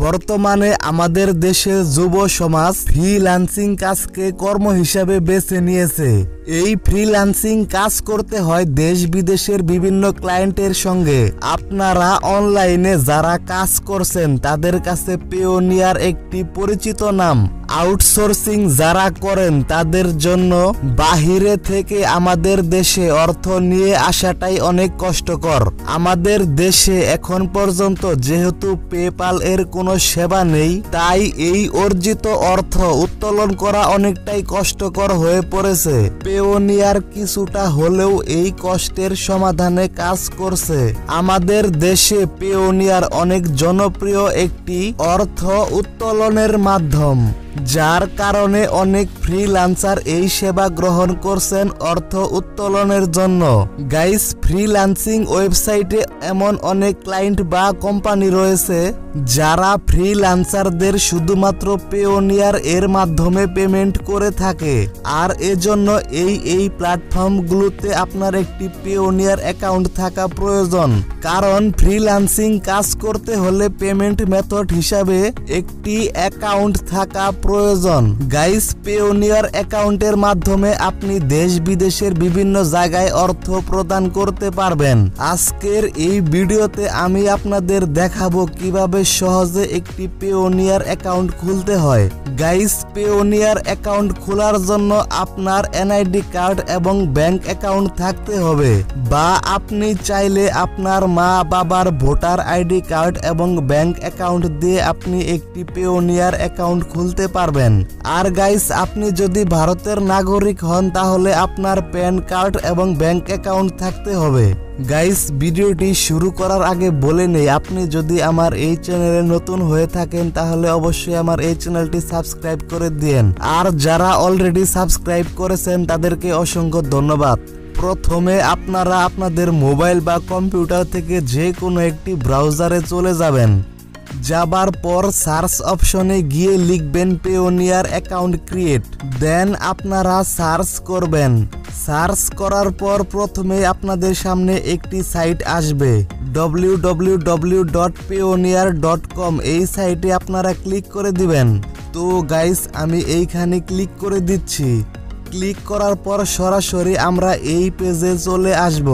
বর্তমানে আমাদের দেশের যুব সমাজ ফ্রিল্যান্সিং কাজকে কর্ম হিসাবে বেছে নিয়েছে। এই ফ্রিল্যান্সিং কাজ করতে হয় দেশ বিদেশের বিভিন্ন ক্লায়েন্টের সঙ্গে। আপনারা অনলাইনে যারা কাজ করছেন তাদের কাছে পেওনিয়ার একটি পরিচিত নাম। আউটসোর্সিং যারা করেন তাদের জন্য বাহিরে থেকে আমাদের দেশে অর্থ নিয়ে আসাটাই অনেক কষ্টকর। আমাদের দেশে এখন পর্যন্ত যেহেতু পেপাল এর কোনো সেবা নেই, তাই এই অর্জিত অর্থ উত্তোলন করা অনেকটাই কষ্টকর হয়ে পড়েছে। পেওনিয়ার কিছুটা হলেও এই কষ্টের সমাধানে কাজ করছে। আমাদের দেশে পেওনিয়ার অনেক জনপ্রিয় একটি অর্থ উত্তোলনের মাধ্যম, যার কারণে অনেক ফ্রিল্যান্সার এই সেবা গ্রহণ করছেন অর্থ উত্তোলনের জন্য। গাইস, ফ্রিল্যান্সিং ওয়েবসাইটে এমন অনেক ক্লায়েন্ট বা কোম্পানি রয়েছে যারা ফ্রিল্যান্সারদের শুধুমাত্র পেওনিয়ার এর মাধ্যমে পেমেন্ট করে থাকে। আর এজন্য এই প্ল্যাটফর্মগুলোতে আপনার একটি পেওনিয়ার অ্যাকাউন্ট থাকা প্রয়োজন, কারণ ফ্রিল্যান্সিং কাজ করতে হলে পেমেন্ট মেথড হিসাবে একটি অ্যাকাউন্ট থাকা প্রয়োজন। গাইস, পেওনিয়ার অ্যাকাউন্টের মাধ্যমে আপনি দেশ বিদেশের বিভিন্ন জায়গায় অর্থ প্রদান করতে পারবেন। আজকের এই ভিডিওতে আমি আপনাদের দেখাবো কিভাবে সহজে একটি পেওনিয়ার অ্যাকাউন্ট খুলতে হয়। গাইস, পেওনিয়ার অ্যাকাউন্ট খোলার জন্য আপনার এনআইডি কার্ড এবং ব্যাংক অ্যাকাউন্ট থাকতে হবে, বা আপনি চাইলে আপনার মা বাবার ভোটার আইডি কার্ড এবং ব্যাংক অ্যাকাউন্ট দিয়ে আপনি একটি পেওনিয়ার অ্যাকাউন্ট খুলতে পারবেন। আর গাইস, আপনি যদি ভারতের নাগরিক হন তাহলে আপনার প্যান কার্ড এবং ব্যাংক অ্যাকাউন্ট থাকতে হবে। গাইস, ভিডিওটি শুরু করার আগে বলে নেই, আপনি যদি আমার এই চ্যানেলে নতুন হয়ে থাকেন তাহলে অবশ্যই আমার এই চ্যানেলটি সাবস্ক্রাইব করে দিন। আর যারা অলরেডি সাবস্ক্রাইব করেছেন তাদেরকে অসংখ্য ধন্যবাদ। প্রথমে আপনারা আপনাদের মোবাইল বা কম্পিউটার থেকে যে কোনো একটি ব্রাউজারে চলে যাবেন। যাবার পর সার্চ অপশনে গিয়ে লিখবেন পেওনিয়ার অ্যাকাউন্ট ক্রিয়েট। দেন আপনারা সার্চ করবেন। সার্চ করার পর প্রথমে আপনাদের সামনে একটি সাইট আসবে, www.payoneer.com। এই সাইটে আপনারা ক্লিক করে দিবেন। তো গাইস, আমি এইখানে ক্লিক করে দিচ্ছি। ক্লিক করার পর সরাসরি আমরা এই পেজে চলে আসব।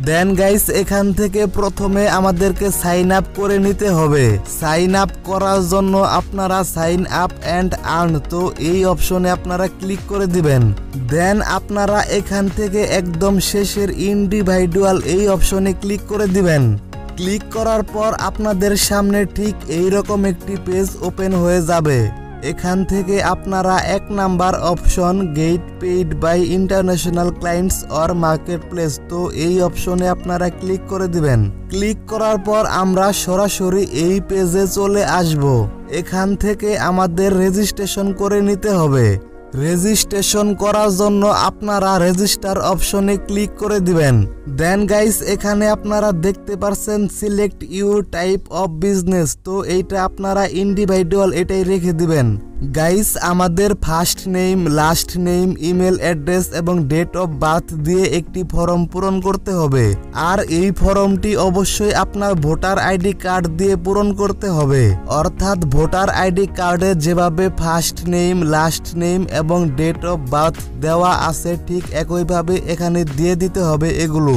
দেন গাইস, এখান থেকে প্রথমে আমাদেরকে সাইন আপ করে নিতে হবে। সাইন আপ করার জন্য আপনারা সাইন আপ অ্যান্ড আর্ন, তো এই অপশনে আপনারা ক্লিক করে দিবেন। দেন আপনারা এখান থেকে একদম শেষের ইন্ডিভিজুয়াল এই অপশনে ক্লিক করে দিবেন। ক্লিক করার পর আপনাদের সামনে ঠিক এইরকম একটি পেজ ওপেন হয়ে যাবে। এখান থেকে আপনারা 1 number option get paid by international clients or marketplace, তো এই অপশনে আপনারা ক্লিক করে দিবেন। ক্লিক করার পর আমরা সরাসরি এই পেজে চলে আসব। এখান থেকে আমাদের রেজিস্ট্রেশন করে নিতে হবে। রেজিস্ট্রেশন করার জন্য আপনারা রেজিস্টার অপশনে ক্লিক করে দিবেন। দেন গাইস, এখানে আপনারা দেখতে পারছেন select your type of business, তো এইটা আপনারা ইন্ডিভিজুয়াল এটাই রেখে দিবেন। গাইস, আমাদের first name, last name, email address এবং ডেট অফ বার্থ দিয়ে একটি ফর্ম পূরণ করতে হবে। আর এই ফর্মটি অবশ্যই আপনার ভোটার আইডি কার্ড দিয়ে পূরণ করতে হবে। অর্থাৎ ভোটার আইডি কার্ডে যেভাবে ফার্স্ট নেম, লাস্ট নেম এবং ডেট অফ বার্থ দেওয়া আছে ঠিক একইভাবে এখানে দিয়ে দিতে হবে এগুলো।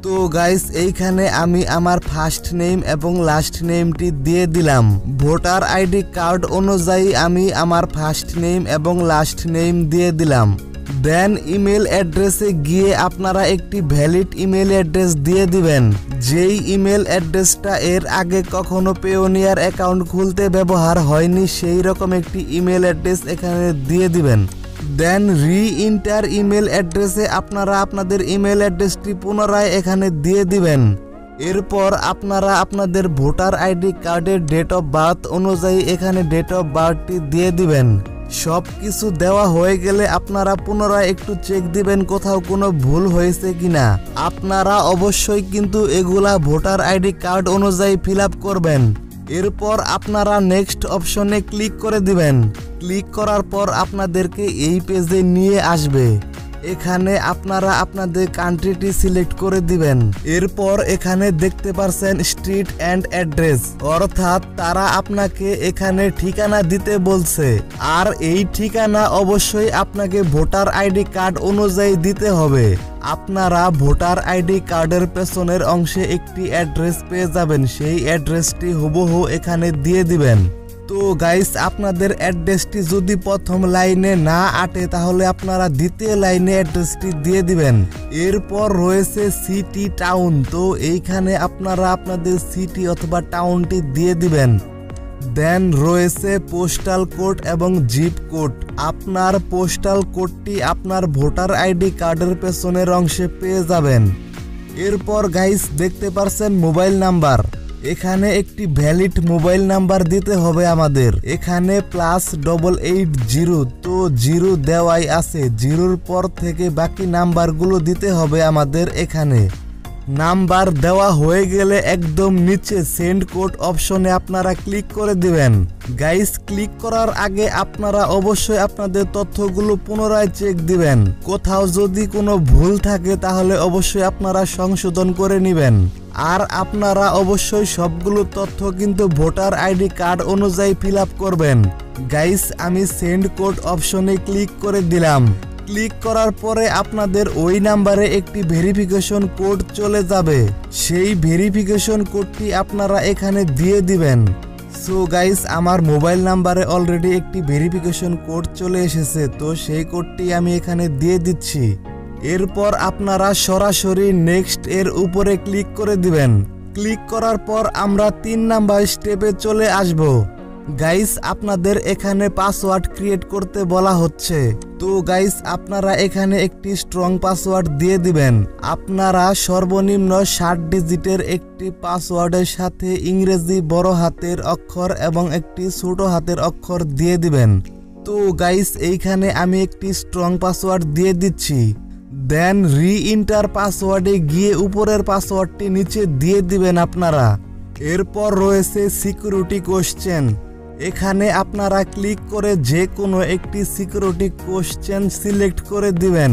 তো গাইস, এইখানে আমি আমার ফার্স্ট নেম এবং লাস্ট নেমটি দিয়ে দিলাম। ভোটার আইডি কার্ড অনুযায়ী আমি আমার ফার্স্ট নেম এবং লাস্ট নেম দিয়ে দিলাম। দেন ইমেল অ্যাড্রেসে গিয়ে আপনারা একটি ভ্যালিড ইমেল অ্যাড্রেস দিয়ে দিবেন। যেই ইমেল অ্যাড্রেসটা এর আগে কখনো পেওনিয়ার অ্যাকাউন্ট খুলতে ব্যবহার হয়নি, সেই রকম একটি ইমেল অ্যাড্রেস এখানে দিয়ে দিবেন। দেন রি-ইন্টার ইমেল অ্যাড্রেসে আপনারা আপনাদের ইমেল অ্যাড্রেসটি পুনরায় এখানে দিয়ে দিবেন। এরপর আপনারা আপনাদের ভোটার আইডি কার্ডের ডেট অফ বার্থ অনুযায়ী এখানে ডেট অফ বার্থটি দিয়ে দিবেন। সব কিছু দেওয়া হয়ে গেলে আপনারা পুনরায় একটু চেক দিবেন কোথাও কোনো ভুল হয়েছে কিনা। আপনারা অবশ্যই কিন্তু এগুলা ভোটার আইডি কার্ড অনুযায়ী ফিল আপ করবেন। এরপর আপনারা নেক্সট অপশনে ক্লিক করে দিবেন। ক্লিক করার পর আপনাদেরকে এই পেজে নিয়ে আসবে। এখানে আপনারা আপনাদের কান্ট্রিটি সিলেক্ট করে দিবেন। এরপর এখানে দেখতে পাচ্ছেন স্ট্রিট অ্যান্ড অ্যাড্রেস, অর্থাৎ তারা আপনাকে এখানে ঠিকানা দিতে বলছে। আর এই ঠিকানা অবশ্যই আপনাকে ভোটার আইডি কার্ড অনুযায়ী দিতে হবে। আপনারা ভোটার আইডি কার্ডের পেছনের অংশে একটি অ্যাড্রেস পেয়ে যাবেন, সেই অ্যাড্রেসটি হুবহু এখানে দিয়ে দিবেন। তো গাইস, আপনাদের অ্যাড্রেসটি যদি প্রথম লাইনে না আটে তাহলে আপনারা দ্বিতীয় লাইনে অ্যাড্রেসটি দিয়ে দিবেন। এরপর রয়েছে সিটি টাউন, তো এইখানে আপনারা আপনাদের সিটি অথবা টাউনটি দিয়ে দিবেন। দেন রয়েছে পোস্টাল কোড এবং জিপ কোড। আপনার পোস্টাল কোডটি আপনার ভোটার আইডি কার্ডের পেছনের অংশে পেয়ে যাবেন। এরপর গাইস দেখতে পাচ্ছেন মোবাইল নাম্বার, এখানে একটি ভ্যালিড মোবাইল নাম্বার দিতে হবে আমাদের। এখানে +8880, তো 0 দেওয়াই আছে, 0-র পর থেকে বাকি নাম্বারগুলো দিতে হবে আমাদের। এখানে নাম্বার দেওয়া হয়ে গেলে একদম নিচে সেন্ড কোড অপশনে আপনারা ক্লিক করে দিবেন। গাইস, ক্লিক করার আগে আপনারা অবশ্যই আপনাদের তথ্যগুলো পুনরায় চেক দিবেন। কোথাও যদি কোনো ভুল থাকে তাহলে অবশ্যই আপনারা সংশোধন করে নেবেন। আর আপনারা অবশ্যই সবগুলো তথ্য কিন্তু ভোটার আইডি কার্ড অনুযায়ী ফিল আপ করবেন। গাইস, আমি সেন্ড কোড অপশনে ক্লিক করে দিলাম। ক্লিক করার পরে আপনাদের ওই নাম্বারে একটি ভেরিফিকেশন কোড চলে যাবে, সেই ভেরিফিকেশন কোডটি আপনারা এখানে দিয়ে দিবেন। সো গাইস, আমার মোবাইল নাম্বারে অলরেডি একটি ভেরিফিকেশন কোড চলে এসেছে, তো সেই কোডটি আমি এখানে দিয়ে দিচ্ছি। এরপর আপনারা সরাসরি নেক্সট এর উপরে ক্লিক করে দিবেন। ক্লিক করার পর আমরা 3 নাম্বার স্টেপে চলে আসব। গাইস, আপনাদের এখানে পাসওয়ার্ড ক্রিয়েট করতে বলা হচ্ছে। তো গাইস, আপনারা এখানে একটি স্ট্রং পাসওয়ার্ড দিয়ে দিবেন। আপনারা সর্বনিম্ন 60 ডিজিটের একটি পাসওয়ার্ডের সাথে ইংরেজি বড় হাতের অক্ষর এবং একটি ছোট হাতের অক্ষর দিয়ে দিবেন। তো গাইস, এইখানে আমি একটি স্ট্রং পাসওয়ার্ড দিয়ে দিচ্ছি। দেন রি-এন্টার পাসওয়ার্ডে গিয়ে উপরের পাসওয়ার্ডটি নিচে দিয়ে দিবেন আপনারা। এরপর রয়েছে সিকিউরিটি কোশ্চেন, এখানে আপনারা ক্লিক করে যে কোনো একটি সিকিউরিটি কোশ্চেন সিলেক্ট করে দিবেন।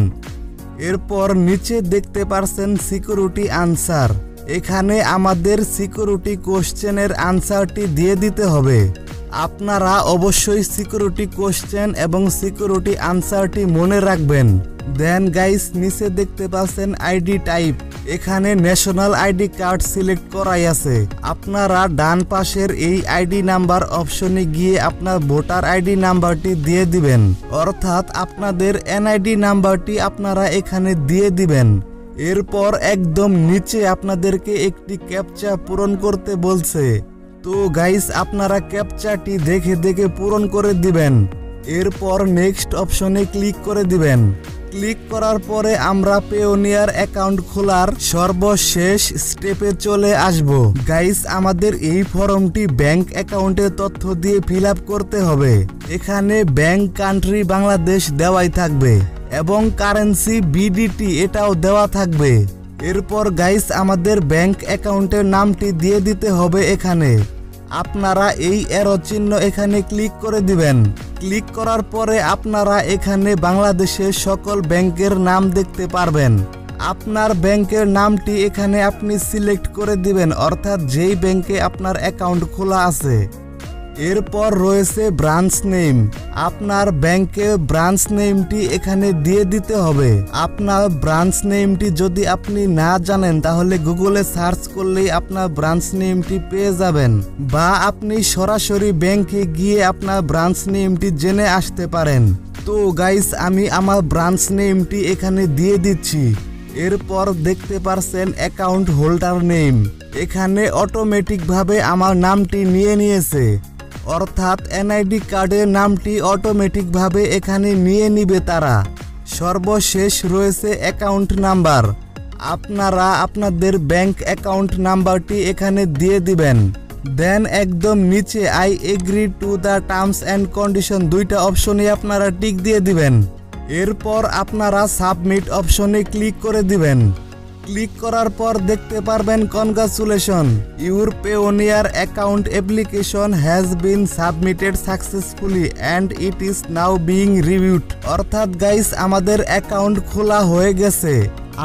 এরপর নিচে দেখতে পাচ্ছেন সিকিউরিটি আনসার, এখানে আমাদের সিকিউরিটি কোশ্চেনের আনসারটি দিয়ে দিতে হবে। আপনারা অবশ্যই সিকিউরিটি কোশ্চেন এবং সিকিউরিটি আনসারটি মনে রাখবেন। দেন গাইস, নিচে দেখতে পাচ্ছেন আইডি টাইপ, এখানে ন্যাশনাল আইডি কার্ড সিলেক্ট করাই আছে। আপনারা ডান পাশের এই আইডি নাম্বার অপশনে গিয়ে আপনার ভোটার আইডি নাম্বারটি দিয়ে দিবেন, অর্থাৎ আপনাদের এনআইডি নাম্বারটি আপনারা এখানে দিয়ে দিবেন। এরপর একদম নিচে আপনাদেরকে একটি ক্যাপচা পূরণ করতে বলছে। তো গাইস, আপনারা ক্যাপচাটি দেখে দেখে পূরণ করে দিবেন। এরপর নেক্সট অপশনে ক্লিক করে দিবেন। ক্লিক করার পরে আমরা পেওনিয়ার অ্যাকাউন্ট খোলার সর্বশেষ স্টেপে চলে আসব। গাইস, আমাদের এই ফর্মটি ব্যাংক অ্যাকাউন্টের তথ্য দিয়ে ফিল আপ করতে হবে। এখানে ব্যাংক কান্ট্রি বাংলাদেশ দেওয়াই থাকবে এবং কারেন্সি বিডিটি এটাও দেওয়া থাকবে। এরপর গাইস, আমাদের ব্যাংক অ্যাকাউন্টের নামটি দিয়ে দিতে হবে। এখানে আপনারা এই অ্যারো চিহ্ন এখানে ক্লিক করে দিবেন। ক্লিক করার পরে আপনারা এখানে বাংলাদেশের সকল ব্যাংকের নাম দেখতে পারবেন। আপনার ব্যাংকের নামটি এখানে আপনি সিলেক্ট করে দিবেন, অর্থাৎ যেই ব্যাংকে আপনার অ্যাকাউন্ট খোলা আছে। এরপর রয়েছে ব্রাঞ্চ নেম, আপনার ব্যাংকের ব্রাঞ্চ নেমটি এখানে দিয়ে দিতে হবে। আপনার ব্রাঞ্চ নেমটি যদি আপনি না জানেন তাহলে গুগলে সার্চ করলেই আপনার ব্রাঞ্চ নেমটি পেয়ে যাবেন, বা আপনি সরাসরি ব্যাংকে গিয়ে আপনার ব্রাঞ্চ নেমটি জেনে আসতে পারেন। তো গাইস, আমি আমার ব্রাঞ্চ নেমটি এখানে দিয়ে দিচ্ছি। এরপর দেখতে পারছেন অ্যাকাউন্ট হোল্ডার নেম, এখানে অটোমেটিকভাবে আমার নামটি নিয়ে নিয়েছে, অর্থাৎ এনআইডি কার্ডের নামটি অটোমেটিকভাবে এখানে নিয়ে নিবে তারা। সর্বশেষ রয়েছে অ্যাকাউন্ট নাম্বার, আপনারা আপনাদের ব্যাংক অ্যাকাউন্ট নাম্বারটি এখানে দিয়ে দিবেন। দেন একদম নিচে I agree to the terms and condition দুইটা অপশনে আপনারা টিক দিয়ে দিবেন। এরপর আপনারা সাবমিট অপশনে ক্লিক করে দিবেন। ক্লিক করার পর দেখতে পারবেন congratulation, your Payoneer account application has been submitted successfully and it is now being reviewed. অর্থাৎ গাইস আমাদের অ্যাকাউন্ট খোলা হয়ে গেছে।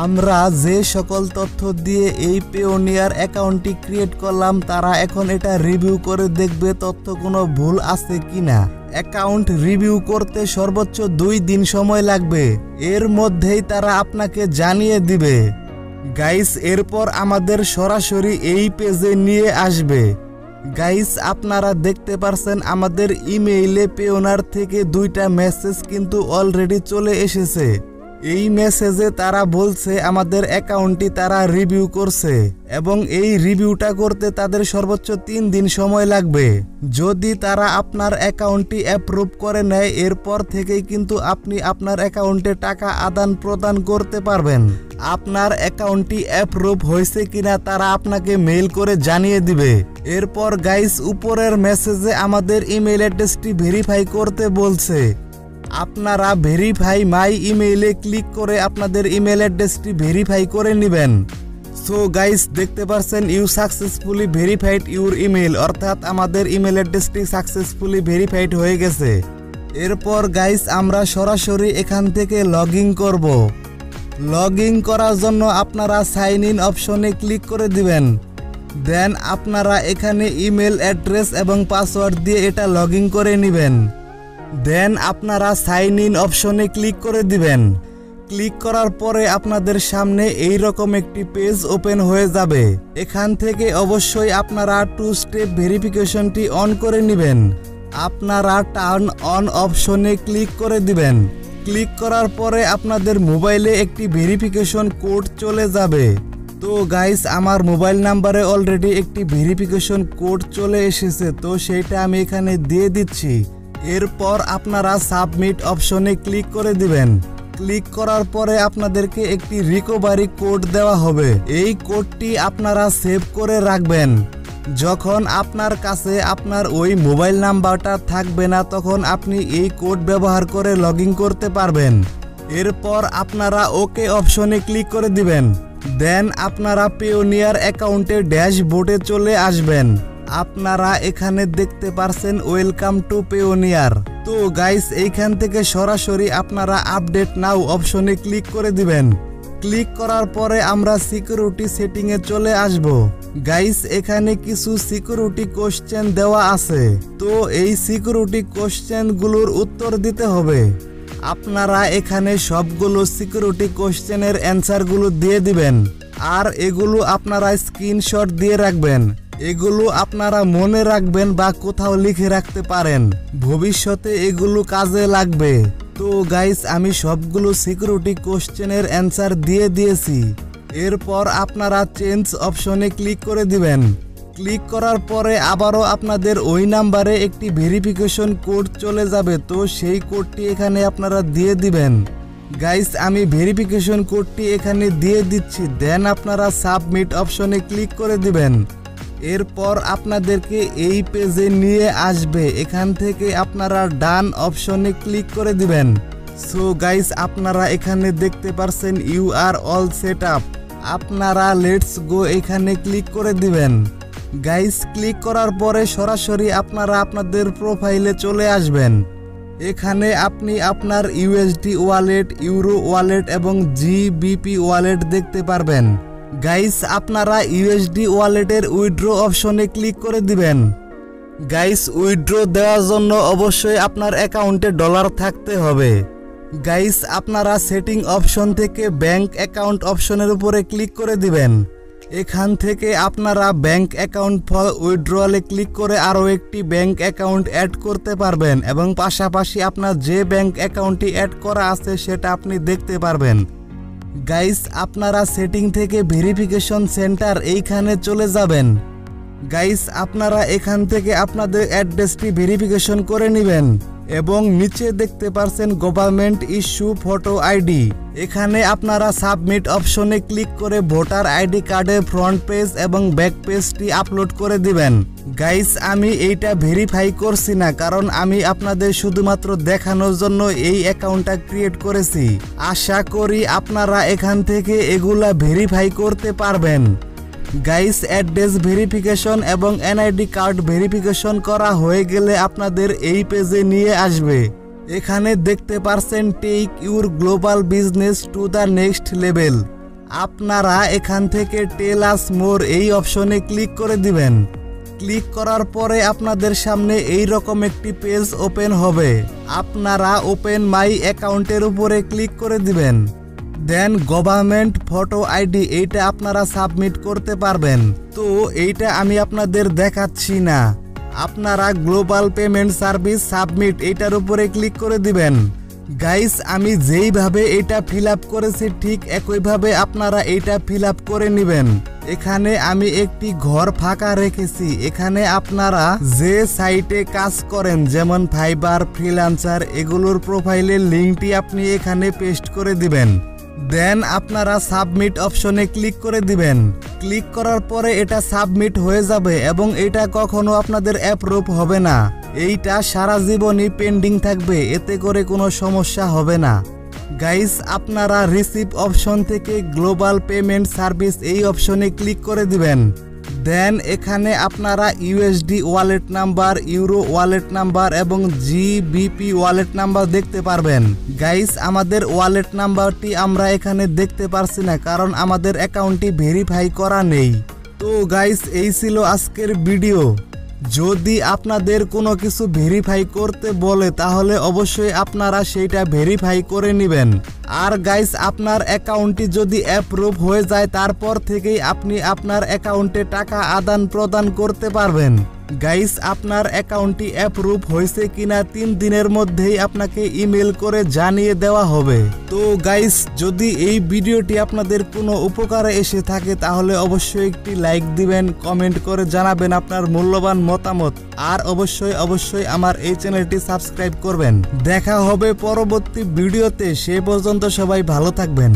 আমরা যে সকল তথ্য দিয়ে এই পেওনিয়ার অ্যাকাউন্টটি ক্রিয়েট করলাম তারা এখন এটা রিভিউ করে দেখবে তথ্য কোনো ভুল আছে কিনা। অ্যাকাউন্ট রিভিউ করতে সর্বোচ্চ 2 দিন সময় লাগবে, এর মধ্যেই তারা আপনাকে জানিয়ে দিবে। গাইস এরপর আমাদের সরাসরি এই পেজে নিয়ে আসবে। গাইস আপনারা দেখতে পারছেন আমাদের ইমেইলে পেওনার থেকে 2টা মেসেজ কিন্তু অলরেডি চলে এসেছে। এই মেসেজে তারা বলছে আমাদের অ্যাকাউন্টটি তারা রিভিউ করছে এবং এই রিভিউটা করতে তাদের সর্বোচ্চ 3 দিন সময় লাগবে। যদি তারা আপনার অ্যাকাউন্টটি অ্যাপ্রুভ করে নেয় এরপর থেকেই কিন্তু আপনি আপনার অ্যাকাউন্টে টাকা আদান প্রদান করতে পারবেন। আপনার অ্যাকাউন্টটি অ্যাপ্রুভ হয়েছে কিনা তারা আপনাকে মেইল করে জানিয়ে দিবে। এরপর গাইস উপরের মেসেজে আমাদের ইমেইল অ্যাড্রেসটি ভেরিফাই করতে বলছে। আপনারা ভেরিফাই মাই ইমেইলে ক্লিক করে আপনাদের ইমেল অ্যাড্রেসটি ভেরিফাই করে নেবেন। সো গাইস দেখতে পাচ্ছেন you successfully verified your email, অর্থাৎ আমাদের ইমেল অ্যাড্রেসটি সাকসেসফুলি ভেরিফাইড হয়ে গেছে। এরপর গাইস আমরা সরাসরি এখান থেকে লগ ইন করব। লগ ইন করার জন্য আপনারা সাইন ইন অপশনে ক্লিক করে দিবেন। দেন আপনারা এখানে ইমেল অ্যাড্রেস এবং পাসওয়ার্ড দিয়ে এটা লগ ইন করে নেবেন। দেন আপনারা সাইন ইন অপশনে ক্লিক করে দিবেন। ক্লিক করার পরে আপনাদের সামনে এই রকম একটি পেজ ওপেন হয়ে যাবে। এখান থেকে অবশ্যই আপনারা 2 স্টেপ ভেরিফিকেশনটি অন করে নেবেন। আপনারা টার্ন অন অপশনে ক্লিক করে দিবেন। ক্লিক করার পরে আপনাদের মোবাইলে একটি ভেরিফিকেশন কোড চলে যাবে। তো গাইস আমার মোবাইল নাম্বারে অলরেডি একটি ভেরিফিকেশন কোড চলে এসেছে, তো সেইটা আমি এখানে দিয়ে দিচ্ছি। এরপর আপনারা সাবমিট অপশনে ক্লিক করে দিবেন। ক্লিক করার পরে আপনাদেরকে একটি রিকভারি কোড দেওয়া হবে। এই কোডটি আপনারা সেভ করে রাখবেন। যখন আপনার কাছে আপনার ওই মোবাইল নাম্বারটা থাকবে না তখন আপনি এই কোড ব্যবহার করে লগ ইন করতে পারবেন। এরপর আপনারা ওকে অপশনে ক্লিক করে দিবেন। দেন আপনারা পেওনিয়ার অ্যাকাউন্টের ড্যাশবোর্ডে চলে আসবেন। আপনারা এখানে দেখতে পারছেন ওয়েলকাম টু পেওনিয়ার। তো গাইস এইখান থেকে সরাসরি আপনারা আপডেট নাও অপশনে ক্লিক করে দিবেন। ক্লিক করার পরে আমরা সিকিউরিটি সেটিংয়ে চলে আসব। গাইস এখানে কিছু সিকিউরিটি কোশ্চেন দেওয়া আছে, তো এই সিকিউরিটি কোশ্চেনগুলোর উত্তর দিতে হবে। আপনারা এখানে সবগুলো সিকিউরিটি কোশ্চেনের অ্যান্সারগুলো দিয়ে দিবেন আর এগুলো আপনারা স্ক্রিনশট দিয়ে রাখবেন। এগুলো আপনারা মনে রাখবেন বা কোথাও লিখে রাখতে পারেন, ভবিষ্যতে এগুলো কাজে লাগবে। তো গাইস আমি সবগুলো সিকিউরিটি কোশ্চেনের অ্যান্সার দিয়ে দিয়েছি। এরপর আপনারা চেঞ্জ অপশনে ক্লিক করে দিবেন। ক্লিক করার পরে আবারও আপনাদের ওই নাম্বারে একটি ভেরিফিকেশন কোড চলে যাবে, তো সেই কোডটি এখানে আপনারা দিয়ে দিবেন। গাইস আমি ভেরিফিকেশন কোডটি এখানে দিয়ে দিচ্ছি। দেন আপনারা সাবমিট অপশনে ক্লিক করে দিবেন। এরপর আপনাদেরকে এই পেজে নিয়ে আসবে। এখান থেকে আপনারা ডান অপশনে ক্লিক করে দিবেন। সো গাইস আপনারা এখানে দেখতে পারছেন you are all set up. আপনারা লেটস গো এখানে ক্লিক করে দিবেন। গাইস ক্লিক করার পরে সরাসরি আপনারা আপনাদের প্রোফাইলে চলে আসবেন। এখানে আপনি আপনার ইউএসডি ওয়ালেট, ইউরো ওয়ালেট এবং জিবিপি ওয়ালেট দেখতে পারবেন। গাইস আপনারা ইউএসডি ওয়ালেটের উইথড্র অপশনে ক্লিক করে দিবেন। গাইস উইথড্র দেওয়ার জন্য অবশ্যই আপনার অ্যাকাউন্টে ডলার থাকতে হবে। গাইস আপনারা সেটিং অপশন থেকে ব্যাংক অ্যাকাউন্ট অপশনের উপরে ক্লিক করে দিবেন। এখান থেকে আপনারা ব্যাংক অ্যাকাউন্ট ফর উইথড্রয়ালে ক্লিক করে আরও একটি ব্যাংক অ্যাকাউন্ট অ্যাড করতে পারবেন এবং পাশাপাশি আপনার যে ব্যাংক অ্যাকাউন্টটি অ্যাড করা আছে সেটা আপনি দেখতে পারবেন। গাইস আপনারা সেটিং থেকে ভেরিফিকেশন সেন্টার এইখানে চলে যাবেন। গাইস আপনারা এখান থেকে আপনাদের অ্যাড্রেসটি ভেরিফিকেশন করে নেবেন। এবং নিচে দেখতে পারছেন গভর্নমেন্ট ইস্যু ফটো আইডি। এখানে আপনারা সাবমিট অপশনে ক্লিক করে ভোটার আইডি কার্ডের ফ্রন্ট পেজ এবং ব্যাক পেজটি আপলোড করে দিবেন। গাইস, আমি এইটা ভেরিফাই করছি না, কারণ আমি আপনাদের শুধুমাত্র দেখানোর জন্য এই অ্যাকাউন্টটা ক্রিয়েট করেছি। আশা করি আপনারা এখান থেকে এগুলা ভেরিফাই করতে পারবেন। গাইস, অ্যাড্রেস ভেরিফিকেশন এবং এনআইডি কার্ড ভেরিফিকেশন করা হয়ে গেলে আপনাদের এই পেজে নিয়ে আসবে। এখানে দেখতে পারছেন take your global business to the next level. আপনারা এখান থেকে টেল আস মোর এই অপশনে ক্লিক করে দিবেন। ক্লিক করার পরে আপনাদের সামনে এই রকম একটি পেজ ওপেন হবে। আপনারা ওপেন মাই অ্যাকাউন্টের উপরে ক্লিক করে দিবেন। দেন গভর্নমেন্ট ফটো আইডি এইটা আপনারা সাবমিট করতে পারবেন। তো এইটা আমি আপনাদের দেখাচ্ছি না, আপনারা গ্লোবাল পেমেন্ট সার্ভিস সাবমিট এইটার উপরে ক্লিক করে দিবেন। গাইস, আমি যেইভাবে এটা ফিল আপ করেছি ঠিক একইভাবে আপনারা এইটা ফিল আপ করে নেবেন। এখানে আমি একটি ঘর ফাঁকা রেখেছি। এখানে আপনারা যে সাইটে কাজ করেন যেমন ফাইবার, ফ্রিল্যান্সার, এগুলোর প্রোফাইলের লিঙ্কটি আপনি এখানে পেস্ট করে দিবেন। দেন আপনারা সাবমিট অপশনে ক্লিক করে দিবেন। ক্লিক করার পরে এটা সাবমিট হয়ে যাবে এবং এটা কখনো আপনাদের অ্যাপ্রুভ হবে না। এইটা সারা জীবনই পেন্ডিং থাকবে, এতে করে কোনো সমস্যা হবে না। গাইস, আপনারা রিসিভ অপশন থেকে গ্লোবাল পেমেন্ট সার্ভিস এই অপশনে ক্লিক করে দিবেন। দেন এখানে আপনারা USD wallet number, euro wallet number এবং জিবিপি ওয়ালেট নাম্বার দেখতে পারবেন। গাইস, আমাদের ওয়ালেট নাম্বারটি আমরা এখানে দেখতে পারছি না, কারণ আমাদের অ্যাকাউন্টটি ভেরিফাই করা নেই। তো গাইস, এই ছিল আজকের ভিডিও। যদি আপনাদের কোনো কিছু ভেরিফাই করতে বলে তাহলে অবশ্যই আপনারা সেইটা ভেরিফাই করে নেবেন। আর গাইস, আপনার অ্যাকাউন্টটি যদি অ্যাপ্রুভ হয়ে যায় তারপর থেকেই আপনি আপনার অ্যাকাউন্টে টাকা আদান প্রদান করতে পারবেন। গাইস, আপনার অ্যাকাউন্টটি অ্যাপ্রুভ হয়েছে কিনা 3 দিনের মধ্যেই আপনাকে ইমেল করে জানিয়ে দেওয়া হবে। তো গাইস, যদি এই ভিডিওটি আপনাদের কোনো উপকারে এসে থাকে তাহলে অবশ্যই একটি লাইক দিবেন, কমেন্ট করে জানাবেন আপনার মূল্যবান মতামত, আর অবশ্যই আমার এই চ্যানেলটি সাবস্ক্রাইব করবেন। দেখা হবে পরবর্তী ভিডিওতে, সে পর্যন্ত সবাই ভালো থাকবেন।